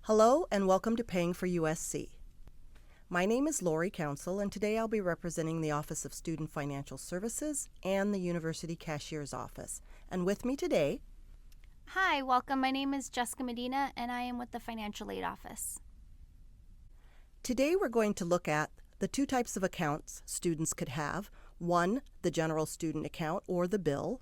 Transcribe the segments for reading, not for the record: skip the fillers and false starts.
Hello and welcome to Paying for USC. My name is Lori Council, and today I'll be representing the Office of Student Financial Services and the University Cashier's Office. And with me today, Hi, welcome. My name is Jessica Medina, and I am with the Financial Aid Office. today we're going to look at the two types of accounts students could have. One, the general student account or the bill,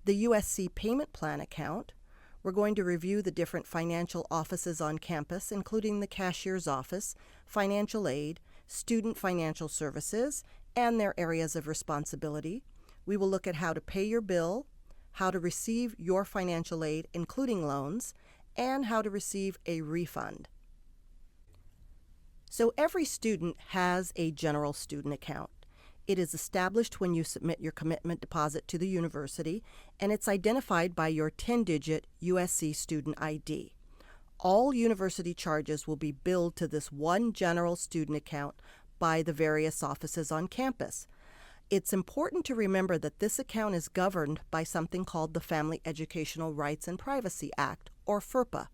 the USC payment plan account. We're going to review the different financial offices on campus, including the cashier's office, financial aid, student financial services, and their areas of responsibility. We will look at how to pay your bill, how to receive your financial aid, including loans, and how to receive a refund. So every student has a general student account. It is established when you submit your commitment deposit to the university, and it's identified by your 10-digit USC student ID. All university charges will be billed to this one general student account by the various offices on campus. It's important to remember that this account is governed by something called the Family Educational Rights and Privacy Act, or FERPA.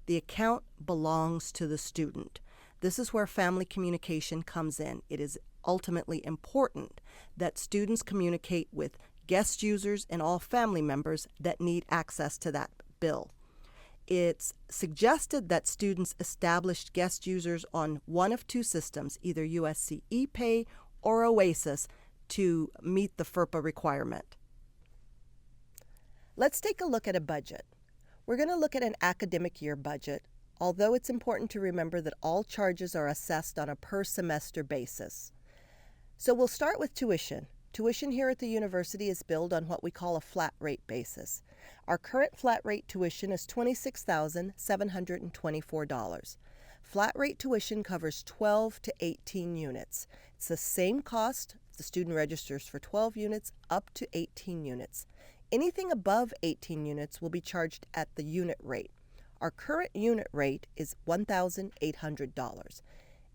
The account belongs to the student. This is where family communication comes in. It is ultimately important that students communicate with guest users and all family members that need access to that bill. It's suggested that students establish guest users on one of two systems, either USC ePay or Oasis, to meet the FERPA requirement. Let's take a look at a budget. We're going to look at an academic year budget, although it's important to remember that all charges are assessed on a per semester basis. So we'll start with tuition. Tuition here at the university is billed on what we call a flat rate basis. Our current flat rate tuition is $26,724. Flat rate tuition covers 12 to 18 units. It's the same cost if the student registers for 12 units up to 18 units. Anything above 18 units will be charged at the unit rate. Our current unit rate is $1,800.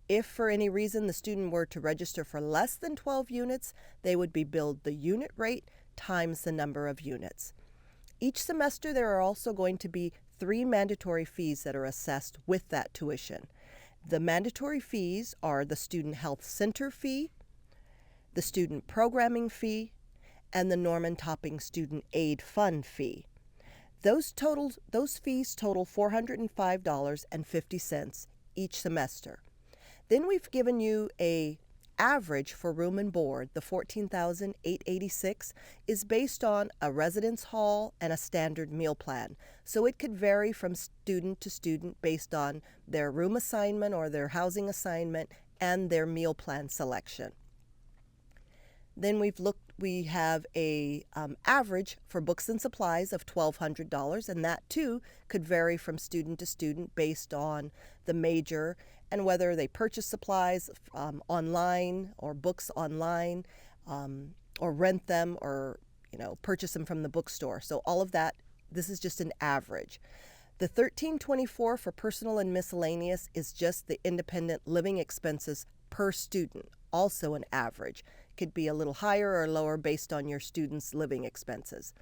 If for any reason the student were to register for less than 12 units, they would be billed the unit rate times the number of units. Each semester there are also going to be 3 mandatory fees that are assessed with that tuition. The mandatory fees are the Student Health Center fee, the Student Programming fee, and the Norman Topping Student Aid Fund fee. Those fees total $405.50 each semester. Then we've given you a average for room and board. The $14,886 is based on a residence hall and a standard meal plan. So it could vary from student to student based on their room assignment or their housing assignment and their meal plan selection. Then we have a average for books and supplies of $1,200, and that too could vary from student to student based on the major and whether they purchase supplies online or books online, or rent them, or purchase them from the bookstore. So all of that, this is just an average. The $1,324 for personal and miscellaneous is just the independent living expenses per student, also an average. Could be a little higher or lower based on your student's living expenses.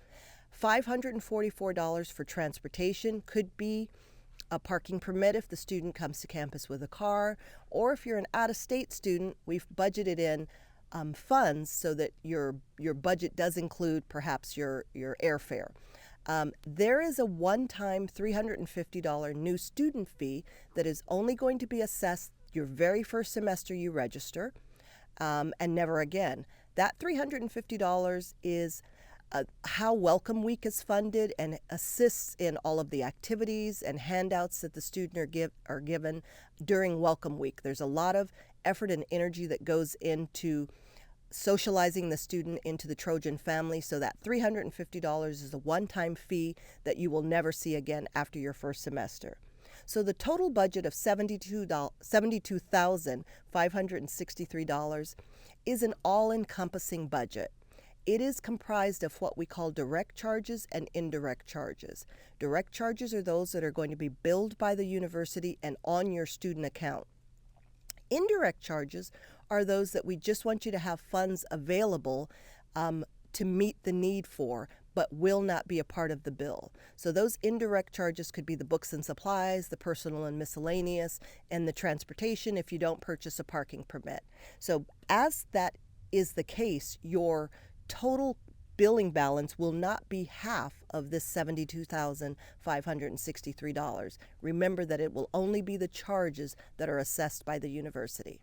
$544 for transportation could be a parking permit if the student comes to campus with a car, or if you're an out-of-state student, we've budgeted in funds so that your budget does include perhaps your airfare. There is a one-time $350 new student fee that is only going to be assessed your very first semester you register, and never again. That $350 is how Welcome Week is funded and assists in all of the activities and handouts that the student are given during Welcome Week. There's a lot of effort and energy that goes into socializing the student into the Trojan family, so that $350 is a one-time fee that you will never see again after your first semester. So the total budget of $72,563 is an all-encompassing budget. It is comprised of what we call direct charges and indirect charges. Direct charges are those that are going to be billed by the university and on your student account. Indirect charges are those that we just want you to have funds available to meet the need for, but will not be a part of the bill. So those indirect charges could be the books and supplies, the personal and miscellaneous, and the transportation if you don't purchase a parking permit. So as that is the case, your total billing balance will not be half of this $72,563. Remember that it will only be the charges that are assessed by the university.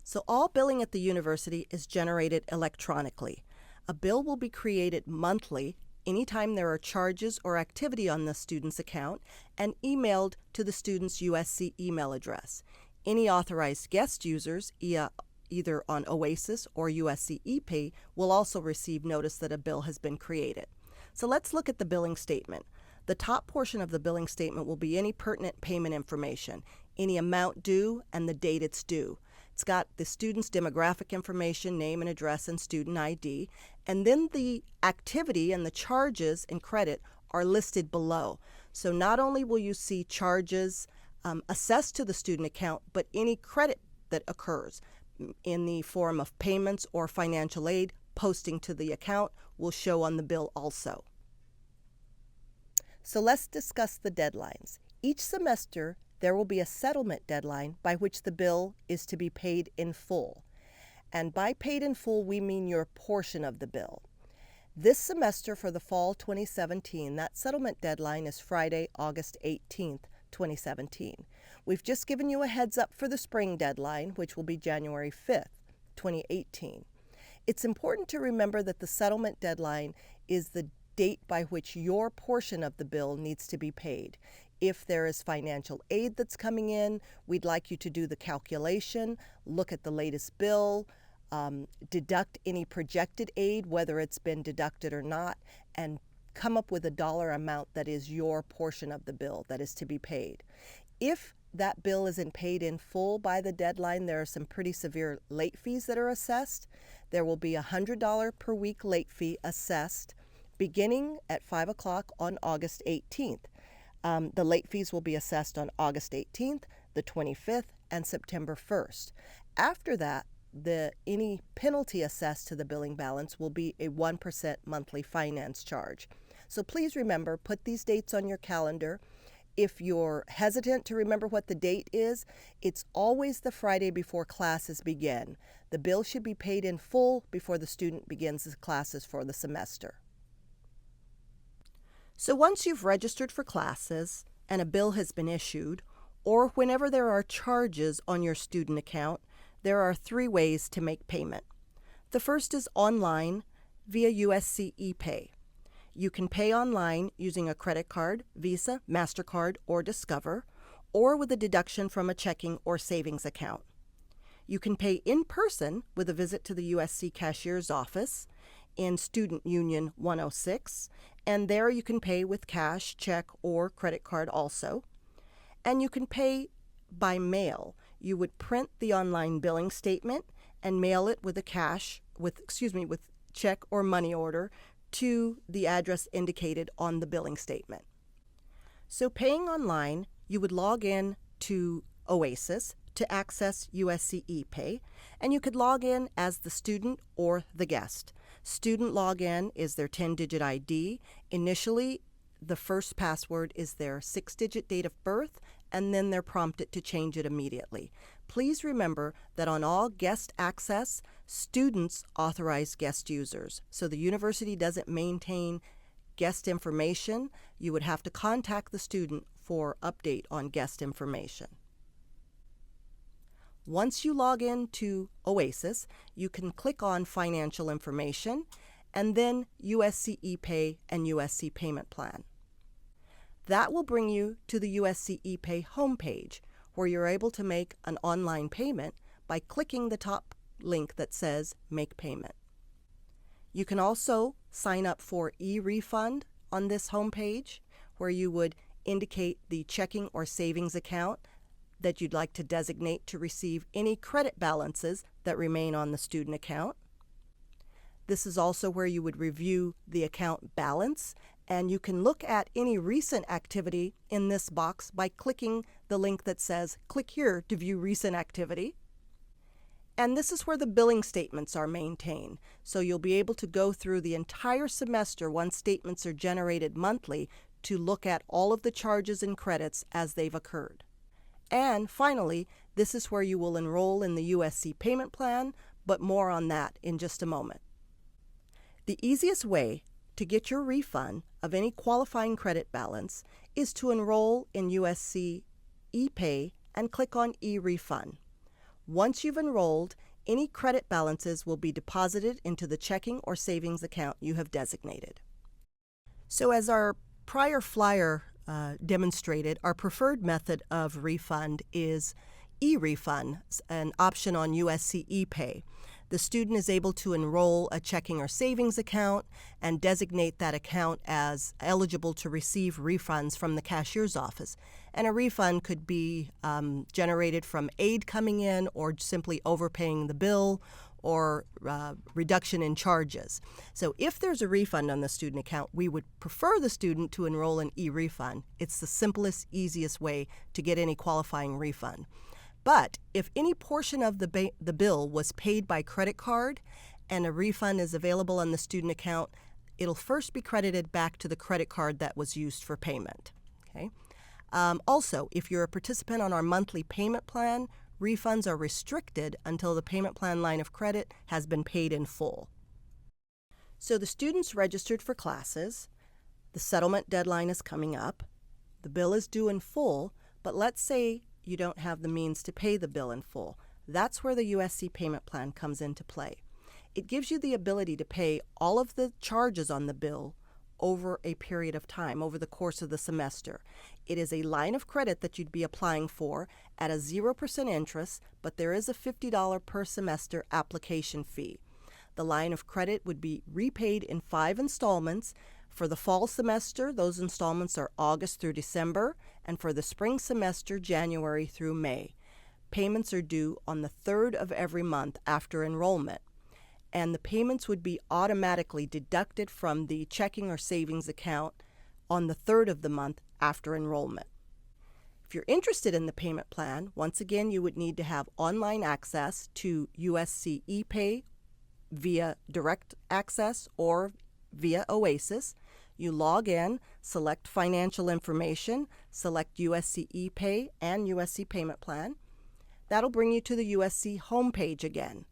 So all billing at the university is generated electronically. A bill will be created monthly anytime there are charges or activity on the student's account and emailed to the student's USC email address. Any authorized guest users, either on OASIS or USC ePay, will also receive notice that a bill has been created. So let's look at the billing statement. The top portion of the billing statement will be any pertinent payment information, any amount due, and the date it's due. It's got the student's demographic information, name and address, and student ID, and then the activity and the charges and credit are listed below. So not only will you see charges assessed to the student account, but any credit that occurs in the form of payments or financial aid posting to the account will show on the bill also. So let's discuss the deadlines. Each semester, there will be a settlement deadline by which the bill is to be paid in full. And by paid in full, we mean your portion of the bill. This semester for the fall 2017, that settlement deadline is Friday, August 18th, 2017. We've just given you a heads up for the spring deadline, which will be January 5th, 2018. It's important to remember that the settlement deadline is the date by which your portion of the bill needs to be paid. If there is financial aid that's coming in, we'd like you to do the calculation, look at the latest bill, deduct any projected aid, whether it's been deducted or not, and come up with a dollar amount that is your portion of the bill that is to be paid. If that bill isn't paid in full by the deadline, there are some pretty severe late fees that are assessed. There will be a $100 per week late fee assessed beginning at 5 o'clock on August 18th. The late fees will be assessed on August 18th, the 25th, and September 1st. After that, any penalty assessed to the billing balance will be a 1% monthly finance charge. So please remember, put these dates on your calendar. If you're hesitant to remember what the date is, it's always the Friday before classes begin. The bill should be paid in full before the student begins his classes for the semester. So once you've registered for classes and a bill has been issued, or whenever there are charges on your student account, there are 3 ways to make payment. The first is online via USC ePay. You can pay online using a credit card, Visa, MasterCard, or Discover, or with a deduction from a checking or savings account. You can pay in person with a visit to the USC cashier's office in Student Union 106, and there you can pay with cash, check, or credit card also. And you can pay by mail. You would print the online billing statement and mail it with with check or money order to the address indicated on the billing statement. So paying online, you would log in to OASIS to access USC ePay, and you could log in as the student or the guest. Student login is their 10-digit ID. Initially, the first password is their 6-digit date of birth, and then they're prompted to change it immediately. Please remember that on all guest access, students authorize guest users. So the university doesn't maintain guest information. You would have to contact the student for update on guest information. Once you log in to OASIS, you can click on Financial Information and then USC ePay and USC Payment Plan. That will bring you to the USC ePay homepage, where you're able to make an online payment by clicking the top link that says Make Payment. You can also sign up for e-refund on this homepage, where you would indicate the checking or savings account that you'd like to designate to receive any credit balances that remain on the student account. This is also where you would review the account balance, and you can look at any recent activity in this box by clicking the link that says click here to view recent activity. And this is where the billing statements are maintained. So you'll be able to go through the entire semester once statements are generated monthly to look at all of the charges and credits as they've occurred. And finally, this is where you will enroll in the USC payment plan, but more on that in just a moment. The easiest way to get your refund of any qualifying credit balance is to enroll in USC ePay and click on eRefund. Once you've enrolled, any credit balances will be deposited into the checking or savings account you have designated. So as our prior flyer demonstrated, our preferred method of refund is eRefund, an option on USC ePay. The student is able to enroll a checking or savings account and designate that account as eligible to receive refunds from the cashier's office. And a refund could be generated from aid coming in or simply overpaying the bill or reduction in charges. So if there's a refund on the student account, we would prefer the student to enroll in eRefund. It's the simplest, easiest way to get any qualifying refund. But if any portion of the bill was paid by credit card and a refund is available on the student account, it'll first be credited back to the credit card that was used for payment. Okay. Also, if you're a participant on our monthly payment plan, refunds are restricted until the payment plan line of credit has been paid in full. So the student's registered for classes, the settlement deadline is coming up, the bill is due in full, but let's say you don't have the means to pay the bill in full. That's where the USC payment plan comes into play. It gives you the ability to pay all of the charges on the bill over a period of time, over the course of the semester. It is a line of credit that you'd be applying for at a 0% interest, but there is a $50 per semester application fee. The line of credit would be repaid in 5 installments. For the fall semester, those installments are August through December, and for the spring semester, January through May. Payments are due on the 3rd of every month after enrollment, and the payments would be automatically deducted from the checking or savings account on the 3rd of the month after enrollment. If you're interested in the payment plan, once again, you would need to have online access to USC ePay via direct access or via Oasis. You log in, select financial information, select USC ePay and USC payment plan. That'll bring you to the USC homepage again.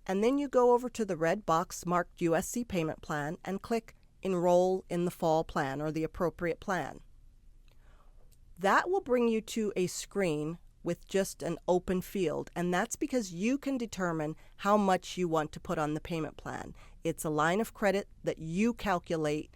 And then you go over to the red box marked USC payment plan and click Enroll in the Fall Plan or the appropriate plan. That will bring you to a screen with just an open field, and that's because you can determine how much you want to put on the payment plan. It's a line of credit that you calculate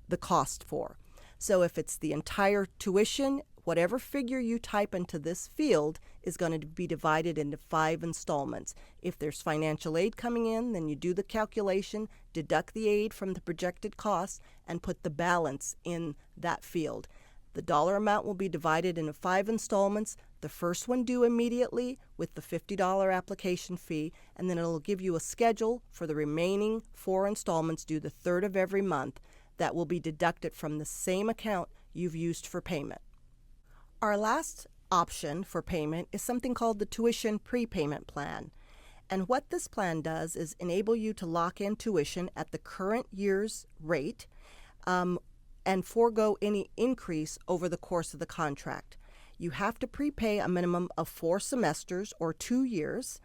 the cost for. So if it's the entire tuition, whatever figure you type into this field is going to be divided into 5 installments. If there's financial aid coming in, then you do the calculation, deduct the aid from the projected cost, and put the balance in that field. The dollar amount will be divided into 5 installments, the first one due immediately with the $50 application fee, and then it'll give you a schedule for the remaining 4 installments due the 3rd of every month that will be deducted from the same account you've used for payment. Our last option for payment is something called the tuition prepayment plan. And what this plan does is enable you to lock in tuition at the current year's rate and forego any increase over the course of the contract. You have to prepay a minimum of 4 semesters or 2 years,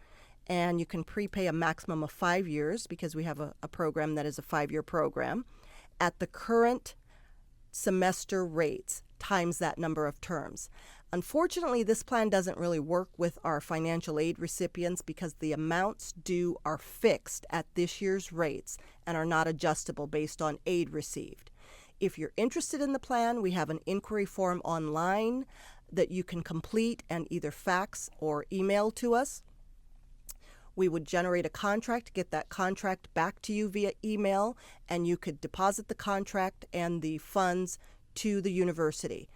and you can prepay a maximum of 5 years because we have a program that is a 5-year program at the current semester rates times that number of terms. Unfortunately, this plan doesn't really work with our financial aid recipients because the amounts due are fixed at this year's rates and are not adjustable based on aid received. If you're interested in the plan, we have an inquiry form online that you can complete and either fax or email to us. We would generate a contract, get that contract back to you via email, and you could deposit the contract and the funds to the university.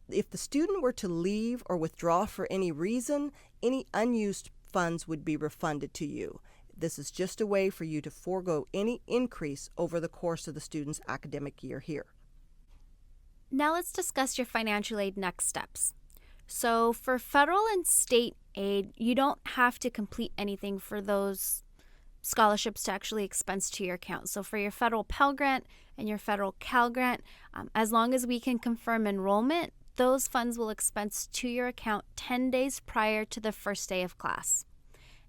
If the student were to leave or withdraw for any reason, any unused funds would be refunded to you. This is just a way for you to forego any increase over the course of the student's academic year here. Now let's discuss your financial aid next steps. So for federal and state aid, you don't have to complete anything for those scholarships to actually expense to your account. So for your federal Pell Grant and your federal Cal Grant, as long as we can confirm enrollment, those funds will expense to your account 10 days prior to the first day of class.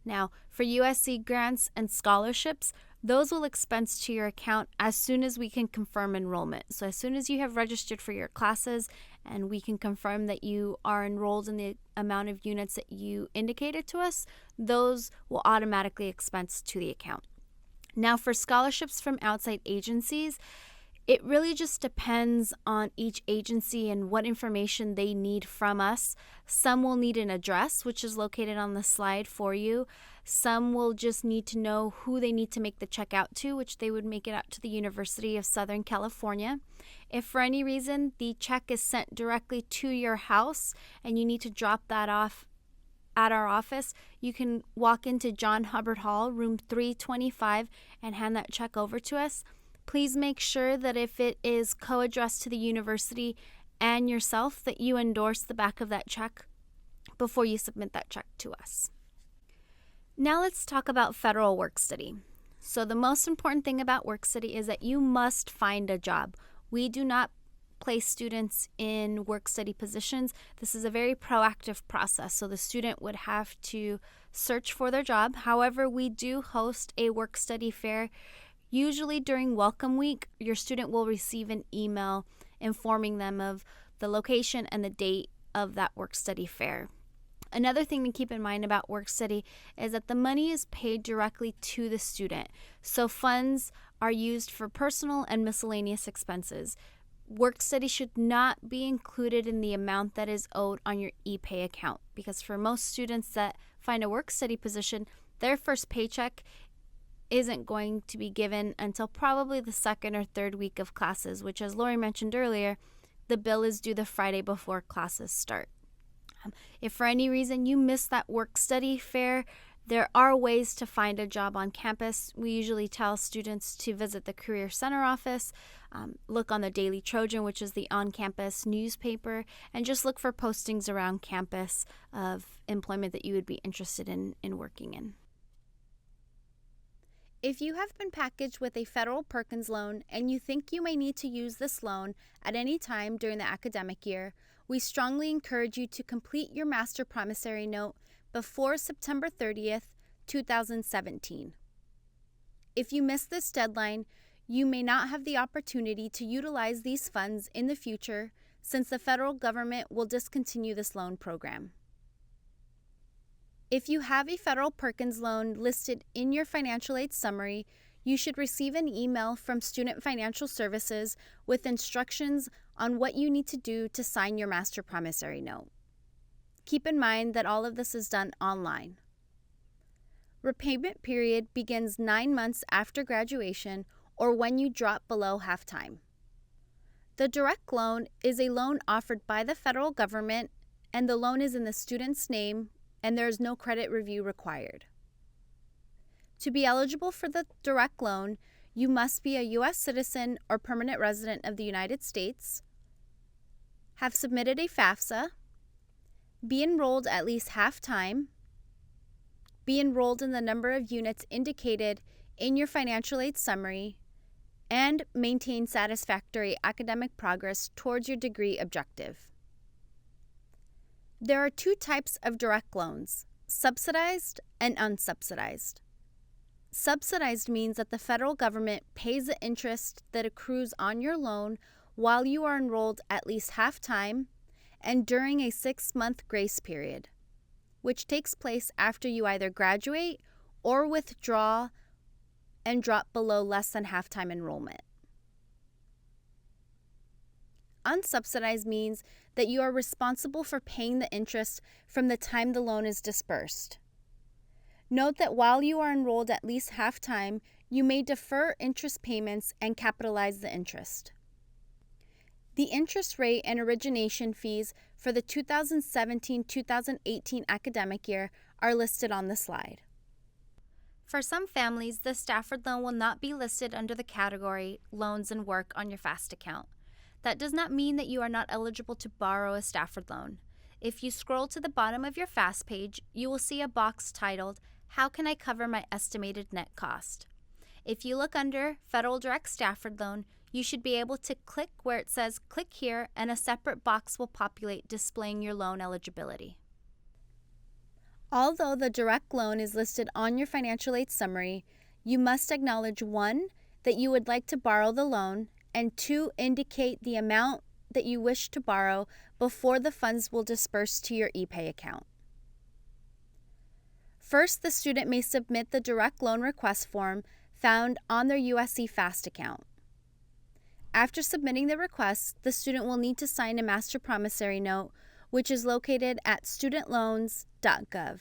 Now, for USC grants and scholarships, those will expense to your account as soon as we can confirm enrollment. So as soon as you have registered for your classes and we can confirm that you are enrolled in the amount of units that you indicated to us, those will automatically expense to the account. Now, for scholarships from outside agencies, it really just depends on each agency and what information they need from us. Some will need an address, which is located on the slide for you. Some will just need to know who they need to make the check out to, which they would make it out to the University of Southern California. If for any reason the check is sent directly to your house and you need to drop that off at our office, you can walk into John Hubbard Hall, room 325, and hand that check over to us. Please make sure that if it is co-addressed to the university and yourself, that you endorse the back of that check before you submit that check to us. Now let's talk about federal work study. So the most important thing about work study is that you must find a job. We do not place students in work study positions. This is a very proactive process, so the student would have to search for their job. However, we do host a work study fair. Usually during Welcome Week, your student will receive an email informing them of the location and the date of that work study fair. Another thing to keep in mind about work study is that the money is paid directly to the student. So funds are used for personal and miscellaneous expenses. Work study should not be included in the amount that is owed on your ePay account, because for most students that find a work study position, their first paycheck isn't going to be given until probably the second or third week of classes, which, as Lori mentioned earlier, the bill is due the Friday before classes start. If for any reason you miss that work study fair, there are ways to find a job on campus. We usually tell students to visit the Career Center office, look on the Daily Trojan, which is the on-campus newspaper, and just look for postings around campus of employment that you would be interested in working in. If you have been packaged with a federal Perkins loan and you think you may need to use this loan at any time during the academic year, we strongly encourage you to complete your master promissory note before September 30th, 2017. If you miss this deadline, you may not have the opportunity to utilize these funds in the future, since the federal government will discontinue this loan program. If you have a federal Perkins loan listed in your financial aid summary, you should receive an email from Student Financial Services with instructions on what you need to do to sign your master promissory note. Keep in mind that all of this is done online. Repayment period begins 9 months after graduation or when you drop below half-time. The direct loan is a loan offered by the federal government, and the loan is in the student's name, and there is no credit review required. To be eligible for the direct loan, you must be a U.S. citizen or permanent resident of the United States, have submitted a FAFSA, be enrolled at least half-time, be enrolled in the number of units indicated in your financial aid summary, and maintain satisfactory academic progress towards your degree objective. There are 2 types of direct loans, subsidized and unsubsidized. Subsidized means that the federal government pays the interest that accrues on your loan while you are enrolled at least half-time and during a 6-month grace period, which takes place after you either graduate or withdraw and drop below less than half-time enrollment. Unsubsidized means that you are responsible for paying the interest from the time the loan is disbursed. Note that while you are enrolled at least half-time, you may defer interest payments and capitalize the interest. The interest rate and origination fees for the 2017-2018 academic year are listed on the slide. For some families, the Stafford loan will not be listed under the category Loans and Work on your FAST account. That does not mean that you are not eligible to borrow a Stafford loan. If you scroll to the bottom of your FAST page, you will see a box titled, "How can I cover my estimated net cost?" If you look under Federal Direct Stafford Loan, you should be able to click where it says "Click here," and a separate box will populate displaying your loan eligibility. Although the direct loan is listed on your financial aid summary, you must acknowledge 1, that you would like to borrow the loan, and 2, indicate the amount that you wish to borrow before the funds will disperse to your ePay account. First, the student may submit the direct loan request form found on their USC FAST account. After submitting the request, the student will need to sign a master promissory note, which is located at studentloans.gov.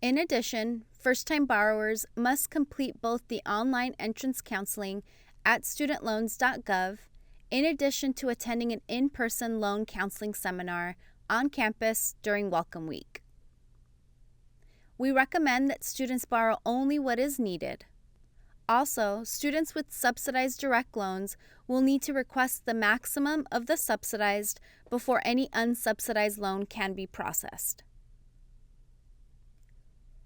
In addition, first-time borrowers must complete both the online entrance counseling at studentloans.gov in addition to attending an in-person loan counseling seminar on campus during Welcome Week. We recommend that students borrow only what is needed. Also, students with subsidized direct loans will need to request the maximum of the subsidized before any unsubsidized loan can be processed.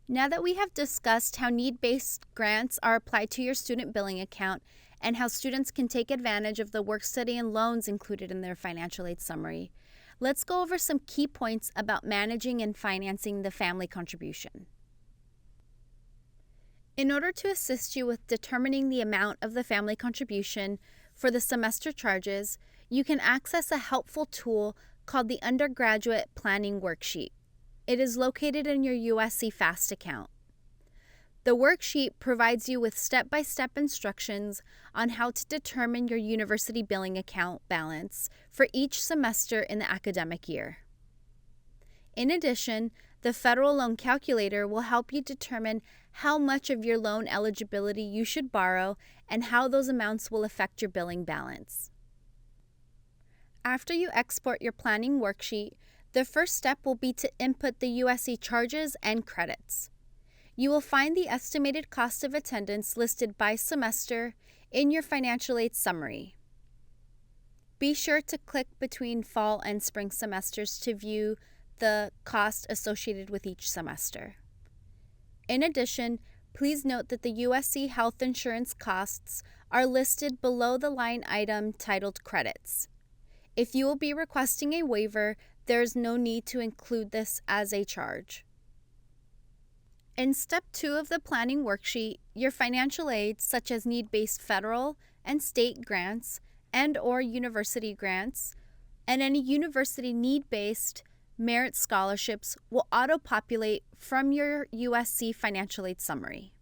Now that we have discussed how need-based grants are applied to your student billing account and how students can take advantage of the work study and loans included in their financial aid summary, let's go over some key points about managing and financing the family contribution. In order to assist you with determining the amount of the family contribution for the semester charges, you can access a helpful tool called the Undergraduate Planning Worksheet. It is located in your USC FAST account. The worksheet provides you with step-by-step instructions on how to determine your university billing account balance for each semester in the academic year. In addition, the Federal Loan Calculator will help you determine how much of your loan eligibility you should borrow and how those amounts will affect your billing balance. After you export your planning worksheet, the first step will be to input the USC charges and credits. You will find the estimated cost of attendance listed by semester in your financial aid summary. Be sure to click between fall and spring semesters to view the cost associated with each semester. In addition, please note that the USC health insurance costs are listed below the line item titled Credits. If you will be requesting a waiver, there is no need to include this as a charge. In Step 2 of the planning worksheet, your financial aid, such as need-based federal and state grants and/or university grants, and any university need-based merit scholarships will auto-populate from your USC financial aid summary.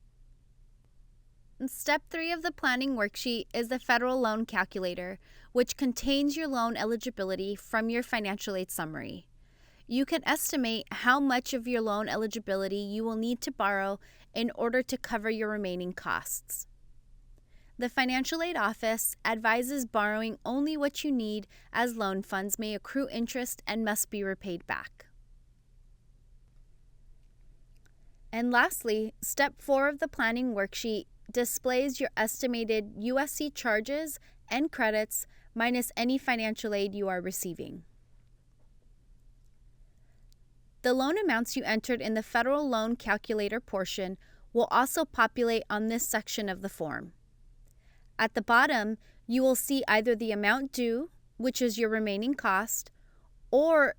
Step 3 of the planning worksheet is the Federal Loan Calculator, which contains your loan eligibility from your financial aid summary. You can estimate how much of your loan eligibility you will need to borrow in order to cover your remaining costs. The Financial Aid Office advises borrowing only what you need, as loan funds may accrue interest and must be repaid back. And lastly, Step 4 of the planning worksheet displays your estimated USC charges and credits minus any financial aid you are receiving. The loan amounts you entered in the Federal Loan Calculator portion will also populate on this section of the form. At the bottom, you will see either the amount due, which is your remaining cost, or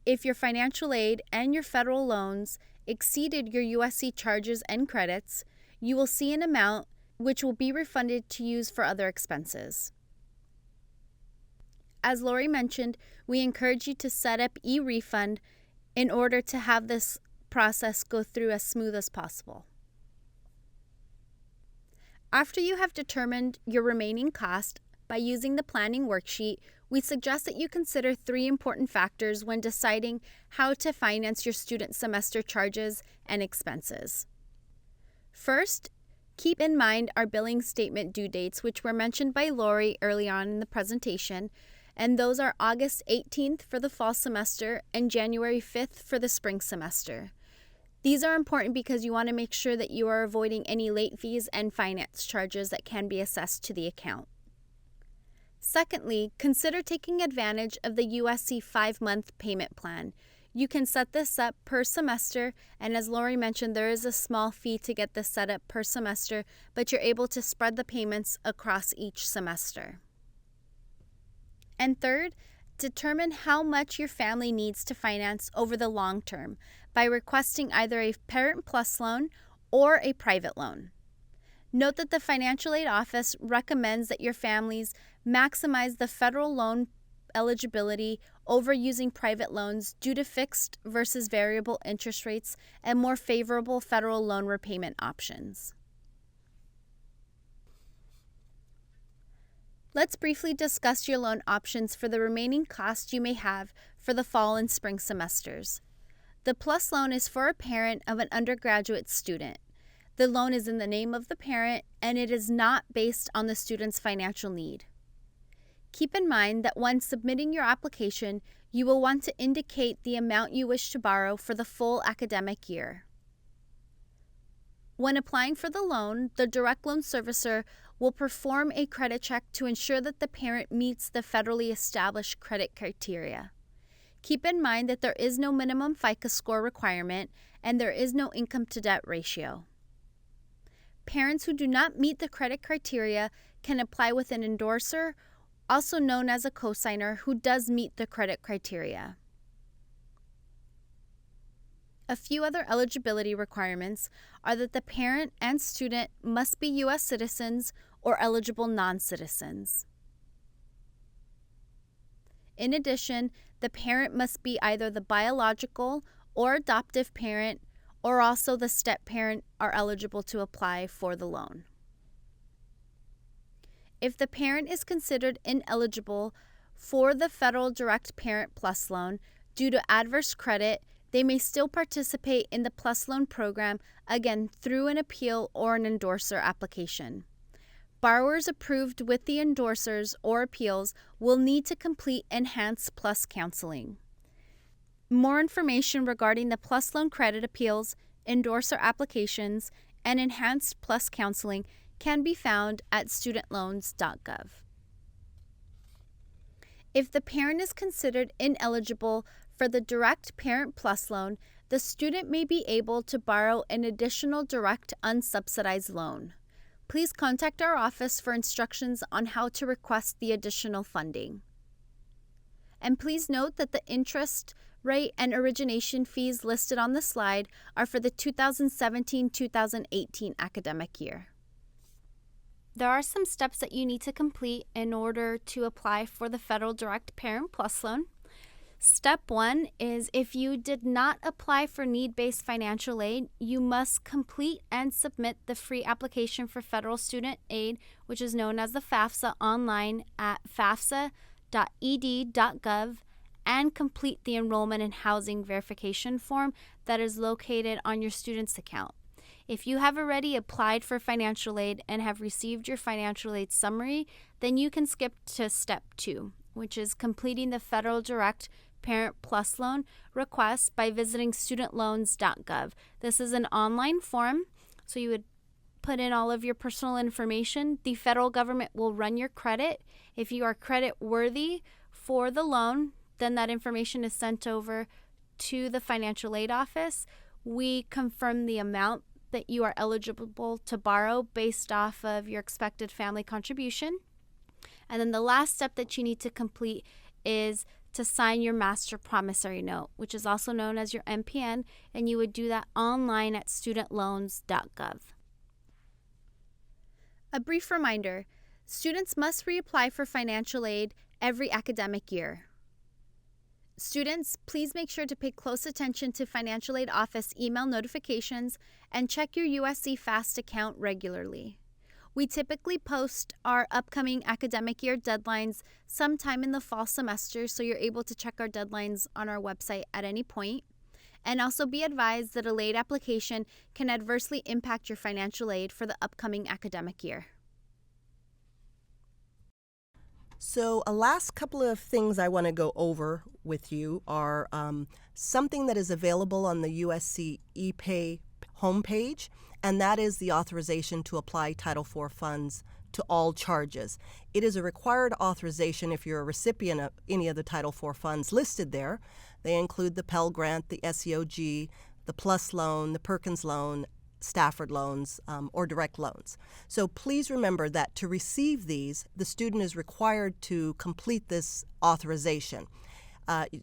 if your financial aid and your federal loans exceeded your USC charges and credits, you will see an amount which will be refunded to use for other expenses. As Lori mentioned, we encourage you to set up e-refund in order to have this process go through as smooth as possible. After you have determined your remaining cost by using the planning worksheet, we suggest that you consider 3 important factors when deciding how to finance your student semester charges and expenses. First, keep in mind our billing statement due dates, which were mentioned by Lori early on in the presentation, and those are August 18th for the fall semester and January 5th for the spring semester. These are important because you want to make sure that you are avoiding any late fees and finance charges that can be assessed to the account. Secondly, consider taking advantage of the USC 5-month payment plan. You can set this up per semester, and as Lori mentioned, there is a small fee to get this set up per semester, but you're able to spread the payments across each semester. And third, determine how much your family needs to finance over the long term by requesting either a Parent Plus loan or a private loan. Note that the Financial Aid Office recommends that your families maximize the federal loan eligibility over using private loans due to fixed versus variable interest rates and more favorable federal loan repayment options. Let's briefly discuss your loan options for the remaining costs you may have for the fall and spring semesters. The PLUS loan is for a parent of an undergraduate student. The loan is in the name of the parent, and it is not based on the student's financial need. Keep in mind that when submitting your application, you will want to indicate the amount you wish to borrow for the full academic year. When applying for the loan, the direct loan servicer will perform a credit check to ensure that the parent meets the federally established credit criteria. Keep in mind that there is no minimum FICO score requirement and there is no income to debt ratio. Parents who do not meet the credit criteria can apply with an endorser, also known as a cosigner, who does meet the credit criteria. A few other eligibility requirements are that the parent and student must be U.S. citizens or eligible non-citizens. In addition, the parent must be either the biological or adoptive parent, or also the step-parent are eligible to apply for the loan. If the parent is considered ineligible for the Federal Direct Parent Plus loan due to adverse credit, they may still participate in the Plus loan program, again through an appeal or an endorser application. Borrowers approved with the endorsers or appeals will need to complete Enhanced Plus counseling. More information regarding the Plus loan credit appeals, endorser applications, and Enhanced Plus counseling can be found at studentloans.gov. If the parent is considered ineligible for the Direct Parent Plus loan, the student may be able to borrow an additional direct unsubsidized loan. Please contact our office for instructions on how to request the additional funding. And please note that the interest rate and origination fees listed on the slide are for the 2017-2018 academic year. There are some steps that you need to complete in order to apply for the Federal Direct Parent Plus loan. Step 1 is if you did not apply for need-based financial aid, you must complete and submit the free application for federal student aid, which is known as the FAFSA, online at fafsa.ed.gov, and complete the enrollment and housing verification form that is located on your student's account. If you have already applied for financial aid and have received your financial aid summary, then you can skip to step 2, which is completing the Federal Direct Parent Plus loan request by visiting studentloans.gov. This is an online form, so you would put in all of your personal information. The federal government will run your credit. If you are credit worthy for the loan, then that information is sent over to the financial aid office. We confirm the amount that you are eligible to borrow based off of your expected family contribution. And then the last step that you need to complete is to sign your master promissory note, which is also known as your MPN, and you would do that online at studentloans.gov. A brief reminder, students must reapply for financial aid every academic year. Students, please make sure to pay close attention to financial aid office email notifications and check your USC FAST account regularly. We typically post our upcoming academic year deadlines sometime in the fall semester, so you're able to check our deadlines on our website at any point. And also be advised that a late application can adversely impact your financial aid for the upcoming academic year. So a last couple of things I want to go over with you are something that is available on the USC ePay homepage, and that is the authorization to apply Title IV funds to all charges. It is a required authorization if you're a recipient of any of the Title IV funds listed there. They include the Pell Grant, the SEOG, the PLUS loan, the Perkins loan, Stafford loans, or direct loans. So please remember that to receive these, the student is required to complete this authorization.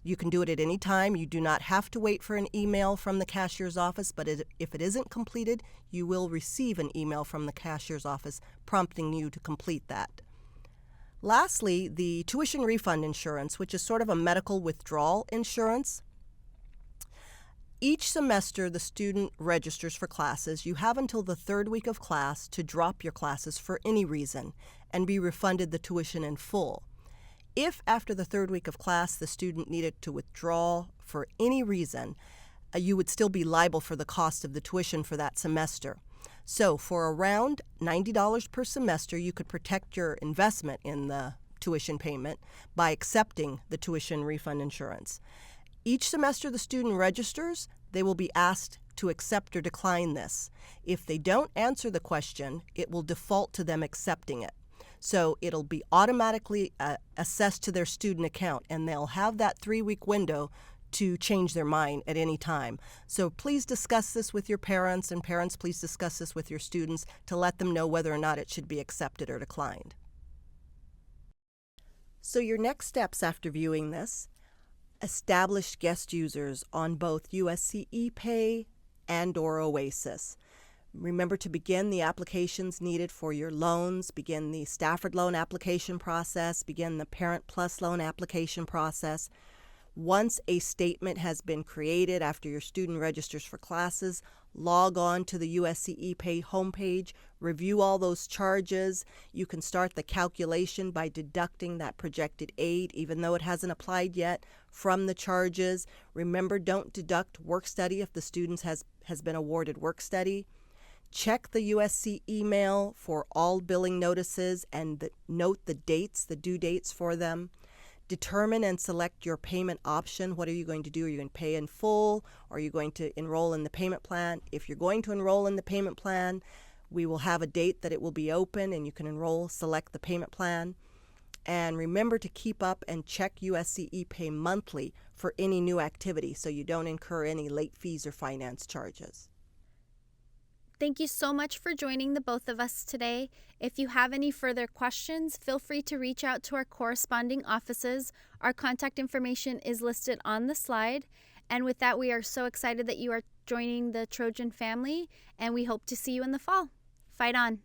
You can do it at any time. You do not have to wait for an email from the cashier's office, but if it isn't completed, you will receive an email from the cashier's office prompting you to complete that. Lastly, the tuition refund insurance, which is sort of a medical withdrawal insurance. Each semester the student registers for classes. You have until the third week of class to drop your classes for any reason and be refunded the tuition in full. If after the third week of class the student needed to withdraw for any reason, you would still be liable for the cost of the tuition for that semester. So for around $90 per semester, you could protect your investment in the tuition payment by accepting the tuition refund insurance. Each semester the student registers, they will be asked to accept or decline this. If they don't answer the question, it will default to them accepting it. So it'll be automatically assessed to their student account, and they'll have that 3-week window to change their mind at any time. So please discuss this with your parents, and parents, please discuss this with your students to let them know whether or not it should be accepted or declined. So your next steps after viewing this: establish guest users on both USC ePay and/or Oasis. Remember to begin the applications needed for your loans, begin the Stafford loan application process, begin the Parent Plus loan application process. Once a statement has been created after your student registers for classes, log on to the USC ePay homepage, review all those charges. You can start the calculation by deducting that projected aid, even though it hasn't applied yet, from the charges. Remember, don't deduct work study if the student has been awarded work study. Check the USC email for all billing notices and note the dates, the due dates for them. Determine and select your payment option. What are you going to do? Are you going to pay in full? Or are you going to enroll in the payment plan? If you're going to enroll in the payment plan, we will have a date that it will be open and you can enroll, select the payment plan. And remember to keep up and check USC ePay monthly for any new activity so you don't incur any late fees or finance charges. Thank you so much for joining the both of us today. If you have any further questions, feel free to reach out to our corresponding offices. Our contact information is listed on the slide. And with that, we are so excited that you are joining the Trojan family, and we hope to see you in the fall. Fight on!